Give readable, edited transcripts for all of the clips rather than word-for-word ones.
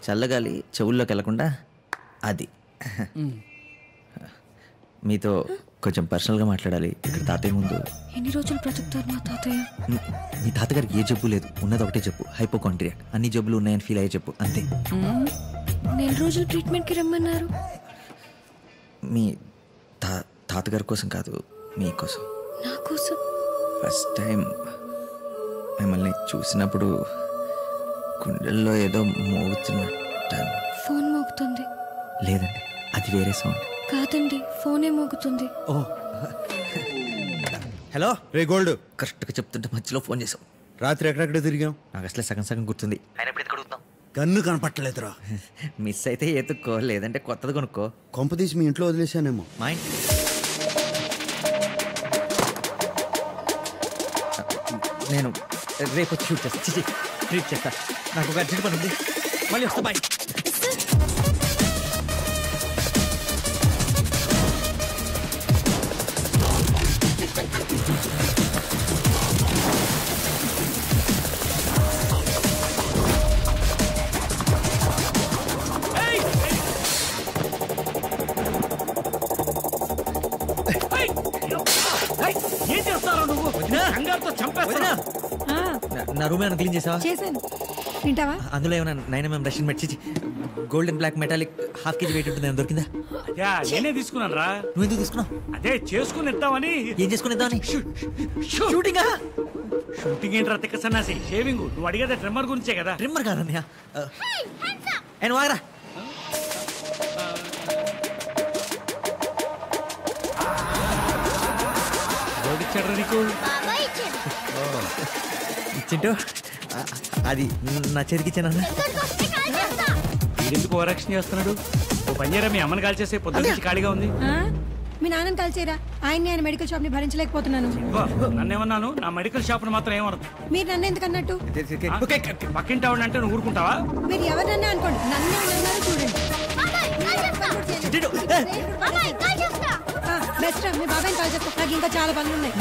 చల్లగాలి చెవుల్లోకి వెళ్లకుండా అది. మీతో కొంచెం పర్సనల్గా మాట్లాడాలి ఇక్కడ తాతయ్య ముందు. ఎన్ని రోజులు బ్రతుకుతారు మా తాతయ్య? మీ తాతగారికి ఏ జబ్బు లేదు, ఉన్నది ఒకటే చెప్పు, హైపోకాండ్రియా. అన్ని జబ్బులు ఉన్నాయని ఫీల్ అయ్యే చెప్పు, అంతే. నెల రోజులు ట్రీట్మెంట్కి రమ్మన్నారు. మీ తాతగారి కోసం కాదు, మీకోసం. నా కోసం? ఫస్ట్ టైం మిమ్మల్ని చూసినప్పుడు గుండెల్లో ఏదో మోగుతున్నట్టు. ఫోన్ మోగుతుంది. లేదండి, అది వేరే సౌండ్. కాదండి, ఫోనే మోగుతుంది. ఓ హలో రే గోల్డ్, కరెక్ట్గా చెప్తుంటే మధ్యలో ఫోన్ చేసావు. రాత్రి ఎక్కడెక్కడ తిరిగాం? నాకు అసలే సగం సగం గుర్తుంది. ఆయన ఎప్పుడు ఎత్తుకడుగుతాం? కన్ను కనపట్టలేదురా. మిస్ అయితే ఎత్తుక్కో, లేదంటే కొత్తది కొనుక్కో. కొంపదీసి మీ ఇంట్లో వదిలేసానేమో. మా ఇంటి నేను రేపు వచ్చి షూట్ చేస్తా, ట్రీట్ చేస్తా. నాకు ఒక అర్జెంట్ పని ఉంది, మళ్ళీ వస్తా. బాయ్. ఏం చేస్తారో నువ్వు? నా రూమ్ ఏమైనా క్లీన్ చేసావా? చేశాను. తింటావా? అందులో ఏమైనా 9mm రష్యన్ మెట్, golden black metallic ½ kg weight ఉంటుంది, దొరికిందా? నేనే తీసుకున్నాను రా. నువ్వు ఎందుకు తీసుకున్నావు? అదే చేసుకుని ఇద్దామని. ఏం చేసుకునేద్దామని? షూటింగ్. షూటింగ్ ఏంట్రా తిక్క సన్నాసి? షేవింగ్. నువ్వు అడిగేదా ట్రిమ్మర్ గురించే కదా. ట్రిమ్మర్ కాదన్నయ్య. ఆయన వాగరా. ఇచ్చాడు నీకు? ఇచ్చింటూ అది నా చేతికి ఇచ్చానన్నా. ఎందుకు ఓరక్షణ చేస్తున్నాడు? ఓ పనిచేరా, మీ అమ్మని కాల్ చేసే పొద్దున్న నుంచి ఖాళీగా ఉంది. మీ నాన్నని కాల్చేరా? ఆయన మెడికల్ షాప్ ని భరించలేకపోతున్నాను. నన్నేమన్నాను? నా మెడికల్ షాప్ ను మాత్రం ఏమన్నది? మీరు నన్ను ఎందుకు అన్నట్టు? పక్కింటి ఆవిడ అంటే నువ్వు ఊరుకుంటావా? మీరు ఎవరినన్నా అనుకోండి, నన్నే అన్నారు చూడండి. బెస్ట్ మీ బాబాయ్ కాల్ చేస్తా, నాకు ఇంకా చాలా పనులు ఉన్నాయి.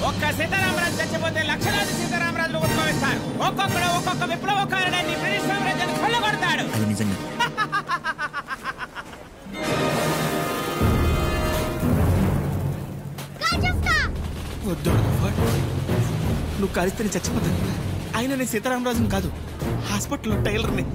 ఒక్క సీతారామరాజు చచ్చిపోతే లక్షలాది సీతారామరాజులు ఉద్భవిస్తారు. ఒక్కొక్కడు ఒక్కొక్క విప్లవకారుడాన్ని బ్రిటిష్ సామ్రాజ్యాన్ని కొల్లగొడతాడు. వద్దు, నువ్వు కాలిస్తే నేను చచ్చిపోతాను. అయినా నేను సీతారామరాజుని కాదు, హాస్పిటల్లో టైలర్ని.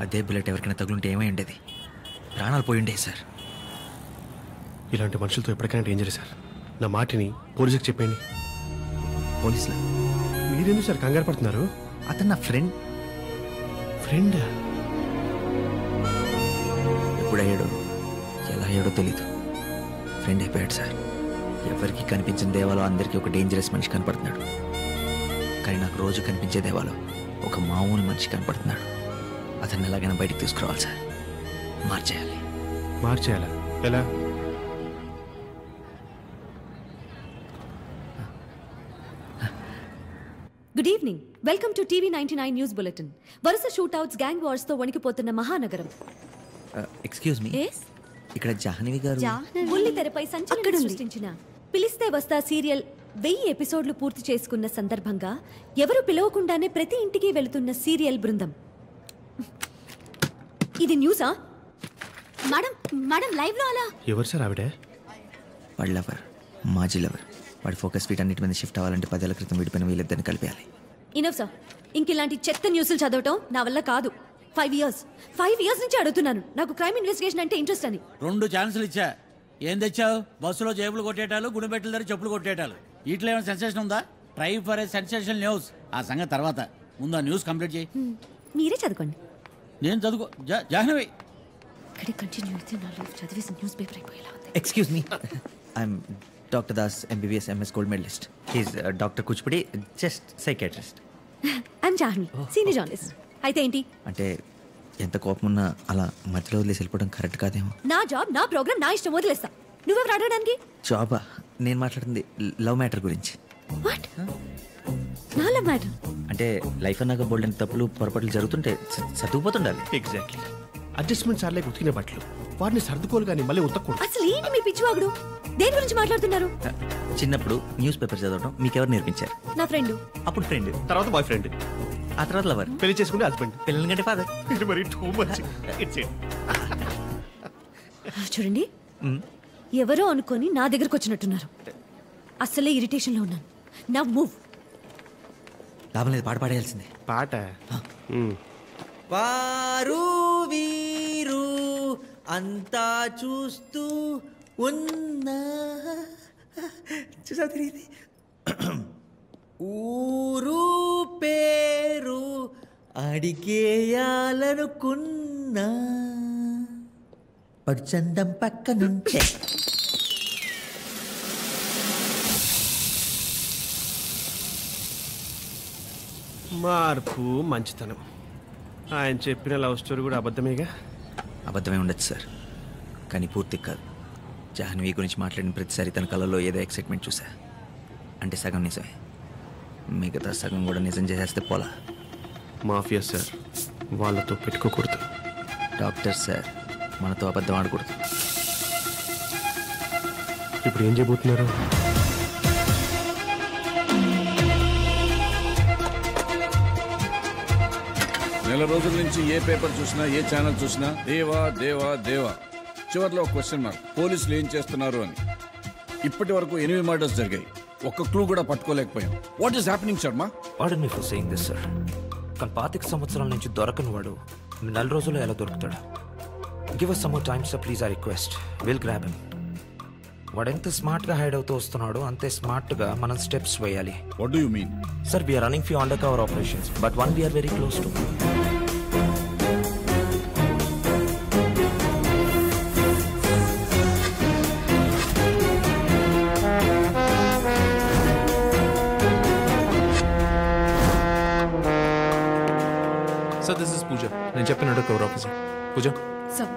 అదే బుల్లెట్ ఎవరికైనా తగులుంటే ఏమై ఉండేది? ప్రాణాలు పోయి ఉండేది సార్. ఇలాంటి మనుషులతో ఎప్పటికైనా డేంజర్ సార్. నా మాటిని పోలీసులకు చెప్పండి. పోలీసులా? మీరెందుకు సార్ కంగారు పడుతున్నారు? అతను నా ఫ్రెండ్. ఫ్రెండ్? ఎప్పుడయ్యాడో ఎలా అయ్యాడో తెలీదు, ఫ్రెండ్ అయిపోయాడు సార్. ఎవరికి కనిపించిన దేవాలో అందరికీ ఒక డేంజరస్ మనిషి కనపడుతున్నాడు, కానీ నాకు రోజు కనిపించే దేవాలో ఒక మామూలు మనిషి కనపడుతున్నాడు. అతన్ని ఎలాగైనా బయటికి తీసుకురావాలి సార్. మార్చేయాలి. మార్చేయాలా? ఎలా? Good evening, welcome to TV 99 news bulletin. వరుస షూట్అవుట్స్, గ్యాంగ్ వార్స్ తో వణికిపోతున్న మహానగరం. ఎక్స్క్యూజ్ మీ, ఇక్కడ జాహ్నవి గారు బుల్లి తెరపై సంచలనం సృష్టించిన పిలిస్తే వస్తా సీరియల్ 1000 ఎపిసోడ్లు పూర్తి చేసుకున్న సందర్భంగా ఎవరు పిలవకుండానే ప్రతి ఇంటికి వెళుతున్న సీరియల్ బృందం. ఇది న్యూసా? మేడం లైవ్ లో అలా. ఎవరు సార్ ఆవిడ? వాడి లవర్, మాజీ లవర్. వాడి ఫోకస్ వీటన్నిటి మీద షిఫ్ట్ అవ్వాలంటే 10 ఏళ్ల క్రితం విడిపోయిన వీళ్ళిద్దరిని కలిపేయాలి. ఇనఫ్ సార్, ఇంక ఇలాంటి చెత్త న్యూస్లు చదవటం నా వల్ల కాదు. 5 ఇయర్స్ నుంచి అడుగుతున్నాను, నాకు క్రైమ్ ఇన్వెస్టిగేషన్ అంటే ఇంట్రెస్ట్ అని. 2 ఛాన్సులు ఇచ్చా. ఏం తెచ్చావు? బస్సులో జేబులు కొట్టేటాలు, గుడిబెట్టల దగ్గర చెప్పులు కొట్టేటాలు. వీటిలో ఏమైనా సెన్సేషన్ ఉందా? Try for a sensation news. ఆ సంగతి తర్వాత, ముందు ఆ న్యూస్ కంప్లీట్ చేయి. మీరే చదువుకోండి. నేను చదువుకో. జాహ్నవి ఇక్కడే కంటిన్యూ అయితే నా లైఫ్ చదివేసి న్యూస్ పేపర్ అయిపోయేలా ఉంది. Excuse me, I'm doctor Das MBBS MS gold medalist. He's doctor Kuchipudi, just psychiatrist. I'm Jahnavi, senior journalist. అయితే ఏంటి? అంటే ఎంత కోపం ఉన్నా అలా మధ్యలో వదిలేసి వెళ్ళిపోవడం కరెక్ట్ కాదేమో. నా జాబ్, నా ప్రోగ్రామ్, నా ఇష్టం, వదిలేస్తా. నువ్వెవరు అడగడానికి? జాబా? నేను మాట్లాడుతుంది లవ్ మ్యాటర్ గురించి. వాట్? నా లవ్ మ్యాటర్? అంటే లైఫ్ అన్నాక బోల్డ్ అని తప్పులు పొరపాట్లు జరుగుతుంటే సర్దుకుపోతుండాలి. ఎగ్జాక్ట్లీ. అడ్జస్ట్మెంట్ సార్లే ఉతికిన బట్టలు వాటిని సర్దుకోలు కానీ మళ్ళీ ఉతకూడదు. అసలు ఏంటి మీ పిచ్చివాగుడు? దేని గురించి మాట్లాడుతున్నారు? చిన్నప్పుడు న్యూస్ పేపర్ చదవడం మీకెవరు నేర్పించారు? నా ఫ్రెండ్. అప్పుడు ఫ్రెండ్, తర్వాత బాయ్ ఫ్రెండ్, ఆ తర్వాత లవర్, పెళ్లి చేసుకుంటే హస్బెండ్, పిల్లల కంటే ఫాదర్. ఇది మరి టూ మచ్. It's it. చూడండి, ఎవరో అనుకొని నా దగ్గరకు వచ్చినట్టున్నారు. అసలే ఇరిటేషన్ లో ఉన్నాను. నా మూవ్. లాభం లేదు, పాట పాడేయాల్సిందే. పాట వారు వీరు అంతా చూస్తూ ఉన్నా చూసా తెలియదు. ఊరు పేరు అడిగేయాలనుకున్నా పడుచందం పక్క నుంచే. మార్పు మంచితనం. ఆయన చెప్పిన లవ్ స్టోరీ కూడా అబద్ధమేగా? అబద్ధమే ఉండొచ్చు సార్, కానీ పూర్తి కాదు. జాహ్నవి గురించి మాట్లాడిన ప్రతిసారి తన కళలో ఏదో ఎక్సైట్మెంట్ చూసా. అంటే సగం నిజమే, మిగతా సగం కూడా నిజం చేసేస్తే పోలా. మాఫియా సార్, వాళ్ళతో పెట్టుకోకూడదు. డాక్టర్ సార్, మనతో అబద్ధం ఆడకూడదు. ఇప్పుడు ఏం చేయబోతున్నారు? నెల రోజుల నుంచి ఏ పేపర్ చూసినా, ఏ ఛానల్ చూసినా దేవా దేవా దేవా. చివరిలో ఒక క్వశ్చన్ మార్క్. పోలీసులు ఏం చేస్తున్నారు అని. ఇప్పటి వరకు 8 మర్డర్స్ జరిగాయి, ఒక్క క్లూ కూడా పట్టుకోలేకపోయాం. What is happening Sharma? Pardon me for saying this sir. కానీ 25 సంవత్సరాల నుంచి దొరకని వాడు 4 రోజుల్లో ఎలా దొరుకుతాడు? Give us some more time sir, please, I request. We'll grab him. వాడు ఎంత స్మార్ట్గా హైడ్ అవుతూ వస్తున్నాడో అంతే స్మార్ట్గా మనం స్టెప్స్ వేయాలి. What do you mean? Sir, we are running few undercover operations, but one we are very close to. Sir, this is Pooja. నేను చెప్పినట్టు కవర్ ఆఫీసర్. పూజ సార్,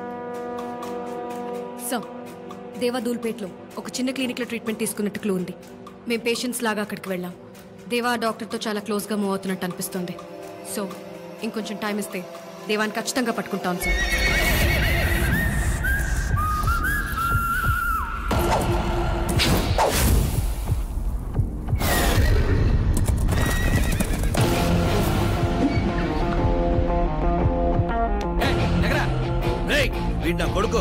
దేవాదూల్పేట్లో ఒక చిన్న క్లినిక్లో ట్రీట్మెంట్ తీసుకున్నట్టు క్లూ ఉంది. మేము పేషెంట్స్ లాగా అక్కడికి వెళ్ళాం. దేవా డాక్టర్తో చాలా క్లోజ్గా మూవ్ అవుతున్నట్టు అనిపిస్తుంది. సో ఇంకొంచెం టైం ఇస్తే దేవాన్ని ఖచ్చితంగా పట్టుకుంటాం సార్. వీడు నా కొడుకు.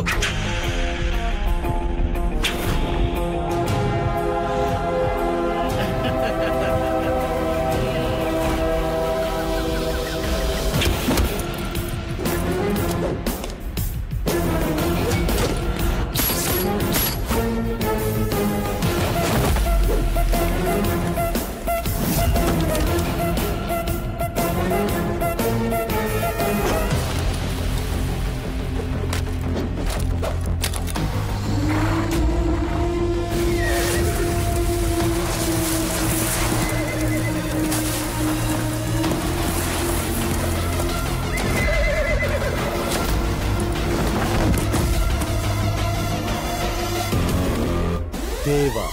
దేవా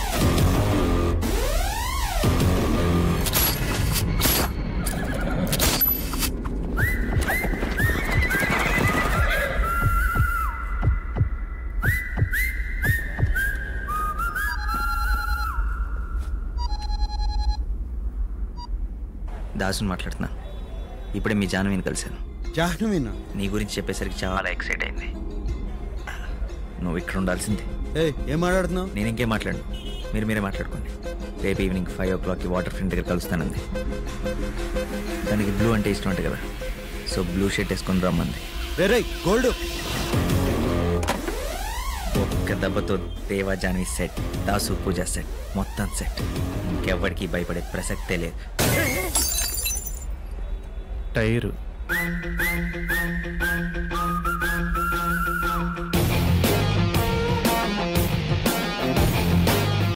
దాసుని మాట్లాడుతున్నా. ఇప్పుడే మీ జాహ్నవిని కలిశాను. జాహ్నవినా? నీ గురించి చెప్పేసరికి చాలా ఎక్సైట్ అయింది. నువ్వు ఇక్కడ ఉండాల్సిందే. ఏం మాట్లాడుతున్నావు? నేను ఇంకేం మాట్లాడను, మీరే మాట్లాడుకోండి. రేపు ఈవినింగ్ 5 o'clock వాటర్ ఫ్రంట్ దగ్గర కలుస్తానంది. దానికి బ్లూ అంటే ఇష్టం అంటే కదా, సో బ్లూ షర్ట్ వేసుకొని రమ్మంది. గోల్డ్ ఒక్క దెబ్బతో దేవా జాహ్నవి సెట్, దాసు పూజ సెట్, మొత్తం సెట్. ఇంకెవ్వడికి భయపడే ప్రసక్తే లేదు. టైరు